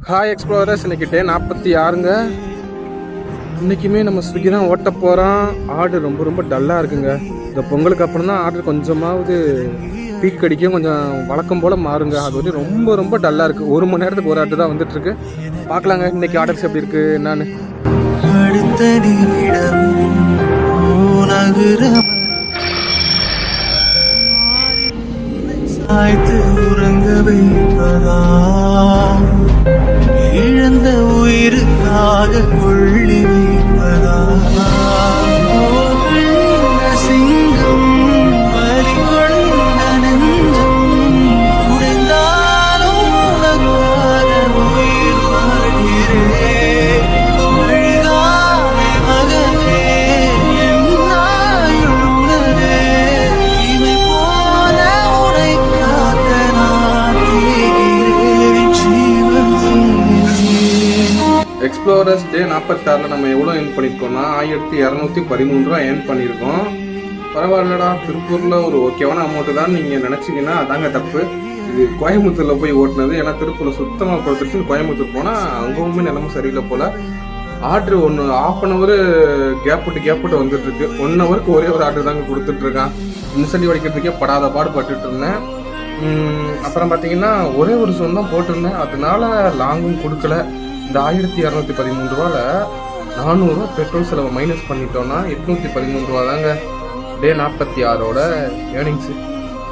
Hi explorers, இன்னைக்கு டே 46ங்க. இன்றைக்குமே நம்ம ஸ்விக்கி தான் ஓட்ட போகிறோம். ஆர்டர் ரொம்ப ரொம்ப டல்லாக இருக்குங்க. இந்த பொங்கலுக்கு அப்புறம் தான் ஆர்டர் கொஞ்சமாவது பீக் அடிக்கும், கொஞ்சம் வழக்கம் போல் மாறுங்க. அது வந்து ரொம்ப ரொம்ப டல்லாக இருக்குது. 1 மணி நேரத்துக்கு ஒரு ஆர்டர் தான் வந்துட்டுருக்கு. பார்க்கலாங்க இன்றைக்கி ஆர்டர்ஸ் எப்படி இருக்குது என்னன்னு. உறங்க வைப்பதா இழந்த உயிருக்காக கொள்ளி வைப்பதா சிங்கம் வலி கொண்ட நெஞ்சம் உடைந்தாலும் உனக்காக உயிர் வாழ்கிறேன். அழுகாதே மகனே, என் நாயுடனே இவை போல உனை காக்க நான் தேகிறேன். ஜீவன் எக்ஸ்ப்ளோரர்ஸ் டே 46ல் நம்ம எவ்வளோ ஏர்ன் பண்ணியிருக்கோம்னா 1213 ரூபா ஏர்ன் பண்ணியிருக்கோம். பரவாயில்லடா, திருப்பூரில் ஒரு ஓகேவான அமௌண்ட்டு தான் நீங்கள் நினச்சிங்கன்னா அதாங்க தப்பு. இது கோயம்புத்தூரில் போய் ஓட்டினது. ஏன்னா திருப்பூரில் சுத்தமாக கொடுத்துட்டு கோயம்புத்தூர் போனால் அங்கேவுமே நிலம சரியில்லை போல். ஆர்டர் ஒன்று ½ கேப் விட்டு வந்துட்டுருக்கு. 1 ஹவருக்கு ஒரே ஒரு ஆர்டர் தாங்க கொடுத்துட்ருக்கான். இன்சென்டிவ் அடிக்கிறதுக்கே படாத பாடுபட்டுட்டு இருந்தேன். அப்புறம் பார்த்தீங்கன்னா ஒரே ஒரு சொல் தான் போட்டிருந்தேன், அதனால லாங்கும் கொடுக்கல. இந்த 1213 ரூபாவில் 400 ரூபா பெட்ரோல் செலவை மைனஸ் பண்ணிட்டோன்னா 813 ரூபா தாங்க டே 46ஓட ஏர்னிங்ஸு.